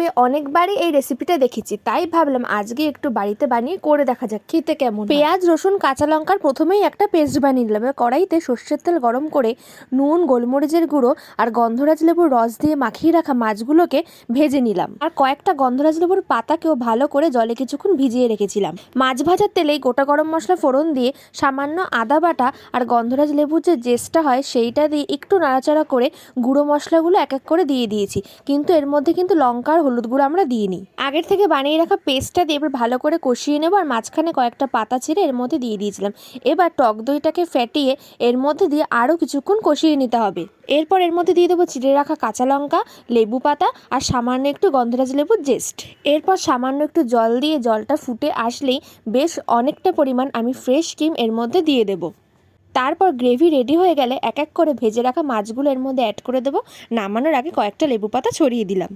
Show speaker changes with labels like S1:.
S1: ইউটিউবে অনেকবারই এই রেসিপিটা দেখেছি, তাই ভাবলাম আজকে একটু বাড়িতে বানিয়ে করে দেখা যাক খেতে কেমন। পেঁয়াজ, রসুন, কাঁচা লঙ্কার প্রথমেই একটা পেস্ট বানিয়ে নিলাম। এবার কড়াইতে সর্ষের তেল গরম করে নুন, গোলমরিচের গুঁড়ো আর গন্ধরাজ লেবুর রস দিয়ে মাখিয়ে রাখা মাছগুলোকে ভেজে নিলাম। আর কয়েকটা গন্ধরাজ লেবুর পাতাকেও ভালো করে জলে কিছুক্ষণ ভিজিয়ে রেখেছিলাম। মাছ ভাজার তেলেই গোটা গরম মশলা ফোড়ন দিয়ে সামান্য আদা বাটা আর গন্ধরাজ লেবুর যে জেসটা হয় সেইটা দিয়ে একটু নাড়াচাড়া করে গুঁড়ো মশলাগুলো এক এক করে দিয়ে দিয়েছি। কিন্তু এর মধ্যে কিন্তু লঙ্কা আর হলুদ গুঁড়ো আমরা দিইনি। আগের থেকে বানিয়ে রাখা পেস্টটা দিয়ে এবার ভালো করে কষিয়ে নেব। আর মাঝখানে কয়েকটা পাতা ছিঁড়ে এর মধ্যে দিয়ে দিয়েছিলাম। এবার টক দইটাকে ফেটিয়ে এর মধ্যে দিয়ে আরও কিছুক্ষণ কষিয়ে নিতে হবে। এরপর এর মধ্যে দিয়ে দেবো চিড়ে রাখা কাঁচা লঙ্কা, লেবু পাতা আর সামান্য একটু গন্ধরাজ লেবুর জেস্ট। এরপর সামান্য একটু জল দিয়ে জলটা ফুটে আসলেই বেশ অনেকটা পরিমাণ আমি ফ্রেশ ক্রিম এর মধ্যে দিয়ে দেবো। তারপর গ্রেভি রেডি হয়ে গেলে এক এক করে ভেজে রাখা মাছগুলো এর মধ্যে অ্যাড করে দেবো। নামানোর আগে কয়েকটা লেবু পাতা ছড়িয়ে দিলাম।